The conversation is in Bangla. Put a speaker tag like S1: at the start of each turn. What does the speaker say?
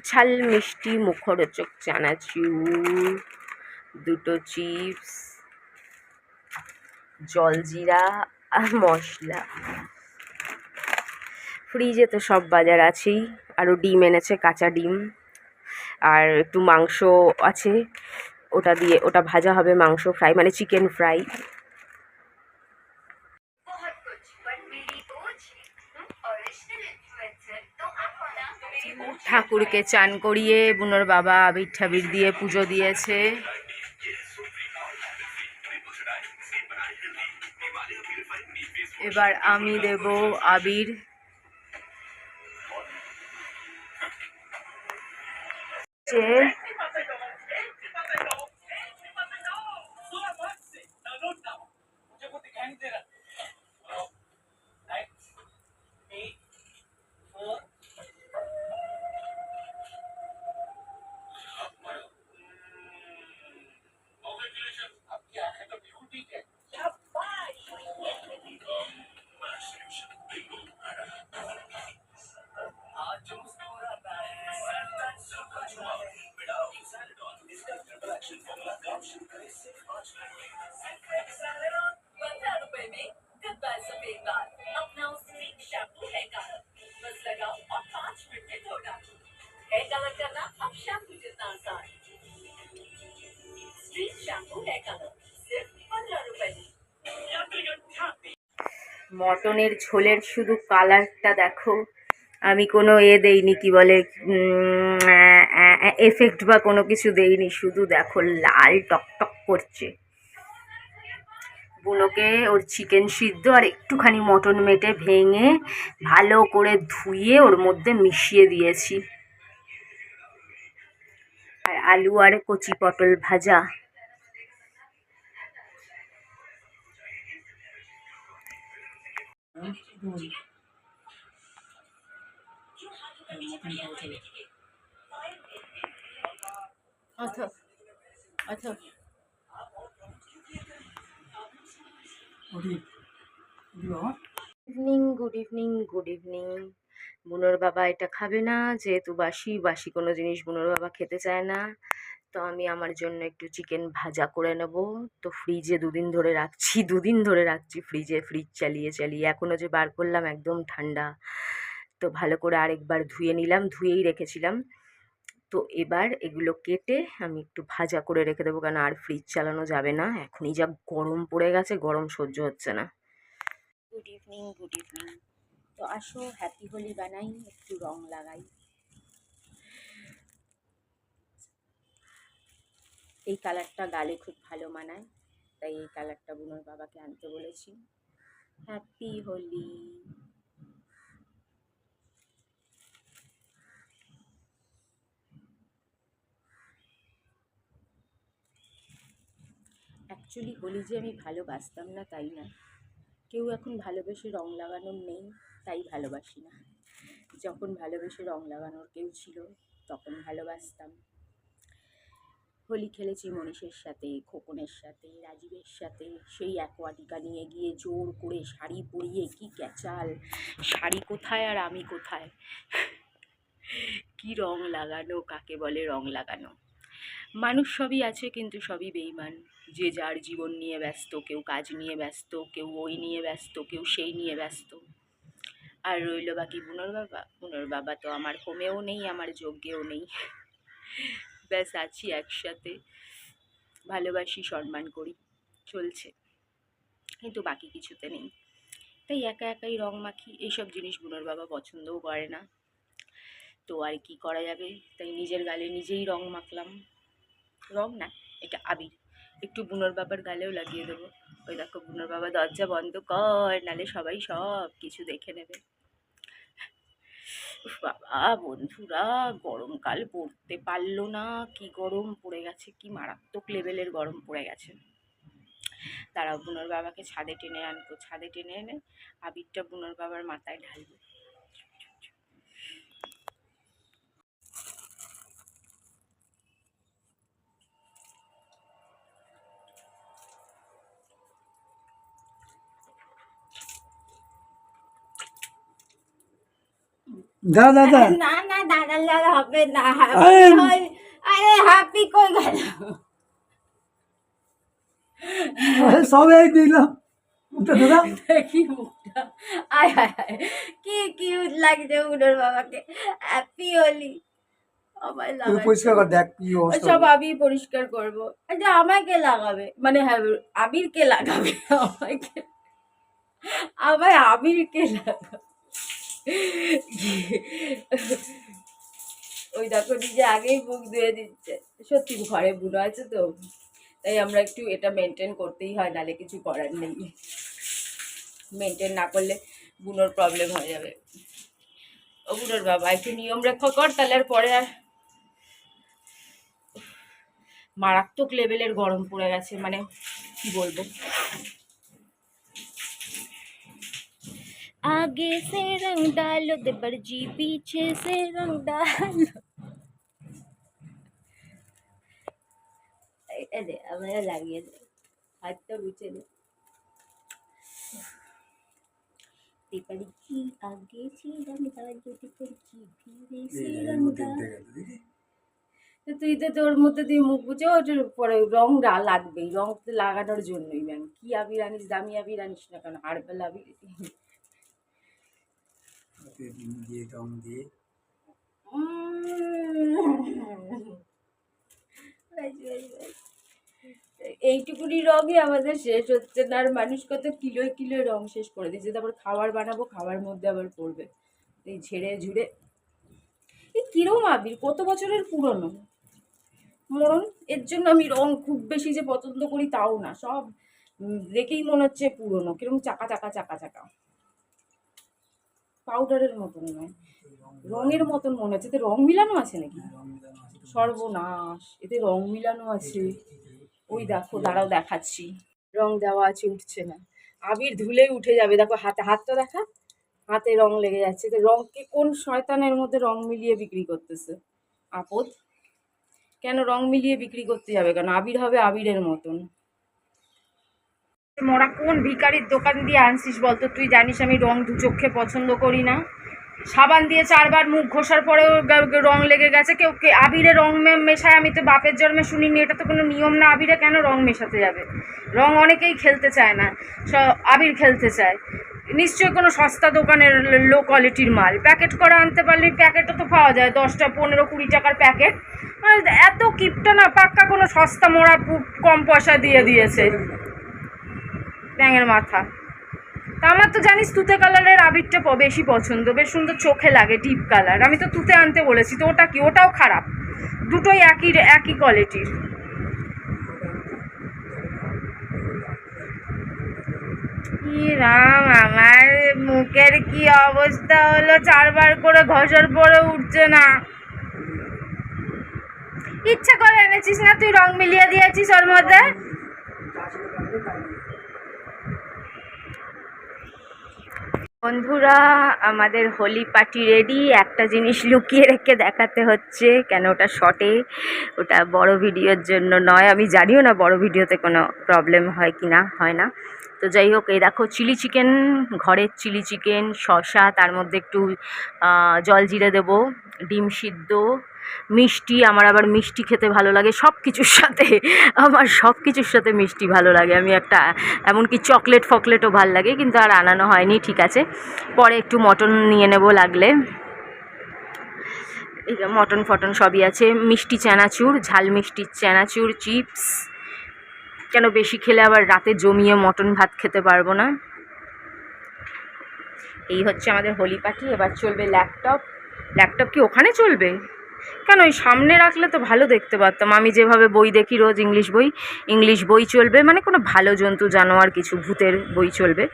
S1: ঝাল মিষ্টি মুখরোচক চানাচুর, দুটো চিপস, জলজিরা আর মশলা। ফ্রিজে তো সব বাজার আছেই, আরও ডিম এনেছে, কাঁচা ডিম, আর একটু মাংস আছে, ওটা ভাজা হবে, মাংস ফ্রাই মানে চিকেন ফ্রাই। ঠাকুরকে চান করিয়ে বুনোর বাবা আবির ঠাবির দিয়ে পুজো দিয়েছে। এবার আমি দেব আবির। মটনের ঝোলের শুধু কালারটা দেখো, আমি কোনো দেইনি, কি বলে এফেক্ট বা কোনো কিছু দেইনি, শুধু দেখো লাল টকটক করছে। বুনোকে ওর চিকেন সিদ্ধ আর একটুখানি মটন মেটে ভেঙে ভালো করে ধুয়ে ওর মধ্যে মিশিয়ে দিয়েছি, আর আলু আর কচি পটল ভাজা। আচ্ছা আচ্ছা, গুড ইভিনিং। বুনোর বাবা এটা খাবে না, যেহেতু বাসি কোনো জিনিস বুনোর বাবা খেতে চায় না, তো আমি আমার জন্য একটু চিকেন ভাজা করে নেব। তো ফ্রিজে দুদিন ধরে রাখছি ফ্রিজে, ফ্রিজ চালিয়ে এখনও যে বার করলাম একদম ঠান্ডা। তো ভালো করে আরেকবার ধুয়েই রেখেছিলাম। তো এবার এগুলো কেটে আমি একটু ভাজা করে রেখে দেবো, কারণ আর ফ্রিজ চালানো যাবে না, এখনই যা গরম পড়ে গেছে, গরম সহ্য হচ্ছে না। Good evening. তো আসো হ্যাপি হোলি বানাই, একটু রং লাগাই। এই কালারটা গালে খুব ভালো মানায়, তাই এই কালারটা বুনোর বাবাকে আনতে বলেছি। হ্যাপি হোলি। অ্যাকচুয়ালি হোলি যে আমি ভালোবাসতাম না তাই না, কেউ এখন ভালোবেসে রং লাগানোর নেই, তাই ভালোবাসি না। যখন ভালোবেসে রং লাগানোর কেউ ছিল তখন ভালোবাসতাম। হোলি খেলেছি মনীষের সাথে, খোকনের সাথে, রাজীবের সাথে, সেই অ্যাকোয়াটিকা নিয়ে গিয়ে জোর করে শাড়ি পরিয়ে, কি ক্যাচাল, শাড়ি কোথায় আর আমি কোথায়, কি রং লাগানো, কাকে বলে রং লাগানো। মানুষ সবই আছে, কিন্তু সবই বেইমান, যে যার জীবন নিয়ে ব্যস্ত, কেউ কাজ নিয়ে ব্যস্ত, কেউ ওই নিয়ে ব্যস্ত, কেউ সেই নিয়ে ব্যস্ত। আর রইল বাকি বুনোর বাবা তো আমার হোমেও নেই, আমার যজ্ঞেও নেই, ব্যাস আছি একসাথে, ভালোবাসি, সম্মান করি, চলছে, কিন্তু বাকি কিছুতে নেই। তাই একাই রং মাখি, এইসব জিনিস বুনোর বাবা পছন্দও করে না, তো আর কি করা যাবে, তাই নিজের গালে নিজেই রং মাখলাম। রং না, এটা আবির, একটু বুনোর বাবার গালেও লাগিয়ে দেবো। ওই দেখো বুনোর বাবা দরজা বন্ধ কর, নালে সবাই সব কিছু দেখে নেবে। বাবা বন্ধুরা, গরমকাল পড়তে পারলো না, কি গরম পড়ে গেছে, কি মারাত্মক লেভেলের গরম পড়ে গেছে। তারা বুনোর বাবাকে ছাদে টেনে আনবো, ছাদে টেনে এনে আবিরটা বুনোর বাবার মাথায় ঢালবো।
S2: দাদা
S1: না দাদা হবে না, আরে হ্যাপি কই গেল?
S2: সবাই দিলাম
S1: দেখি মুখটা, আয় হায় হায়, কি কিউট লাগছে উনোর বাবাকে। হ্যাপি হোলি। আমায়
S2: পরিষ্কার কর, দেখ কি
S1: লাগাচ্ছে,
S2: অবস্থা
S1: সব
S2: হলো।
S1: আমি পরিষ্কার করবো। আচ্ছা আমাকে লাগাবে মানে, হ্যাঁ আবিরকে লাগাবে, আমাকে, আমায় আবিরকে লাগাবে। ওই দেখো নিজে আগেই মুখ ধুয়ে দিচ্ছে। সত্যি ঘরে বুনো আছে তো, তাই আমরা একটু এটা মেনটেন করতেই হয়, নাহলে কিছু করার নেই। মেনটেন না করলে বুনোর প্রবলেম হয়ে যাবে। ও বুনোর বাবা একটু নিয়ম রক্ষা কর, তাহলে আর পরে আর। মারাত্মক লেভেলের গরম পড়ে গেছে, মানে কি বলবো। आगे से रंग डालो देवर जी, पीछे से रंग डालो। दे हमें লাগিয়ে দে, হাতটা মুছে দে। देवर जी आगे से रंग डालो देवर जी पीछे से रंग डालो। তুই তো তোর মধ্যে দিয়ে মুখ বুঝে ওটার পরে রং লাগবেই, রং তো লাগানোর জন্যই ম্যাম। কি আবির আনিস, দামি আবির আনিস না কেন, হার্বাল আবির। এইটুকুনি রঙই আমাদের শেষ হচ্ছে না, আর মানুষ কত কিলোয় কিলোয় রং শেষ করে দিচ্ছে। তারপর খাবার বানাবো, খাবার মধ্যে আবার পড়বে এই ঝেড়ে ঝুড়ে। এই কিরম আবির, কত বছরের পুরনো মরণ। এর জন্য আমি রং খুব বেশি যে পছন্দ করি তাও না, সব দেখেই মনে হচ্ছে পুরনো, কিরকম চাকা চাকা চাকা চাকা, পাউডারের মতন নয়, রঙের মতন মনে হচ্ছে। এতে রং মিলানো আছে নাকি? সর্বনাশ, এতে রং মিলানো আছে। ওই দেখো, দাঁড়াও দেখাচ্ছি, রং দেওয়া আছে, উঠছে না। আবির ধুলেই উঠে যাবে। দেখো হাতে, হাতটা দেখা, হাতে রং লেগে যাচ্ছে। তো রংকে কোন শয়তানের মধ্যে রং মিলিয়ে বিক্রি করতেছে? আপদ, কেন রং মিলিয়ে বিক্রি করতে যাবে কেন? আবির হবে আবিরের মতন। মোরা কোন ভিখারির দোকান দিয়ে আনছিস বলতো? তুই জানিস আমি রং দু চোখে পছন্দ করি না। সাবান দিয়ে 4 বার মুখ ঘষার পরেও রং লেগে গেছে। কেউ আবিরে রং মেশায়, আমি তো বাপের জন্মে শুনিনি। এটা তো কোনো নিয়ম না, আবিরে কেন রং মেশাতে যাবে? রং অনেকেই খেলতে চায় না, আবির খেলতে চায়। নিশ্চয়ই কোনো সস্তা দোকানের লো কোয়ালিটির মাল, প্যাকেট করা আনতে পারলে। প্যাকেটও তো পাওয়া যায় 10টা 15-20 টাকার প্যাকেট। এত কিপটা না, পাক্কা কোনো সস্তা মোড়া কম পয়সা দিয়ে দিয়েছে ব্যাঙের মাথা। তা আমার তো জানিস তুতে কালারের আবিরটা বেশি পছন্দ, বেশ সুন্দর চোখে লাগে, ডিপ কালার। আমি তো তুতে আনতে বলেছি, তো ওটা কি? ওটাও খারাপ, দুটোই একই কোয়ালিটির। কি রাম, আমার মুখের কি অবস্থা হলো! 4 বার করে ঘষার পরে উঠছে না। ইচ্ছা করে এনেছিস না তুই? রং মিলিয়ে দিয়েছিস ওর মধ্যে। বন্ধুরা, আমাদের হোলি পার্টি রেডি। একটা জিনিস লুকিয়ে রেখে দেখাতে হচ্ছে, কেন ওটা শর্টে, ওটা বড় ভিডিওর জন্য নয়। আমি জানিও না বড় ভিডিওতে কোনো প্রবলেম হয় কি না, হয় না। তো যাই হোক, এই দেখো চিলি চিকেন, ঘরের চিলি চিকেন, শসা, তার মধ্যে একটু জলজিরে দেবো, ডিম সিদ্ধ, মিষ্টি। আমার আবার মিষ্টি খেতে ভালো লাগে সব কিছুর সাথে, আমার সব কিছুর সাথে মিষ্টি ভালো লাগে। আমি একটা, এমনকি চকলেট ফকলেটও ভাল লাগে, কিন্তু আর আনানো হয়নি। ঠিক আছে, পরে একটু মটন নিয়ে নেব লাগলে। এই মটন ফটন সবই আছে। মিষ্টি চানাচুর, ঝাল মিষ্টির চানাচুর, চিপস। কেন বেশি খেলে আবার রাতে জমিয়ে মটন ভাত খেতে পারবো না। এই হচ্ছে আমাদের হোলি পার্টি। এবার চলবে ল্যাপটপ। ল্যাপটপ কি ওখানে চলবে? কেন, ওই সামনে রাখলে তো ভালো দেখতে পারতাম। আমি যেভাবে বই দেখি রোজ, ইংলিশ বই চলবে, মানে কোনো ভালো জন্তু জানোয়ার কিছু ভূতের বই চলবে।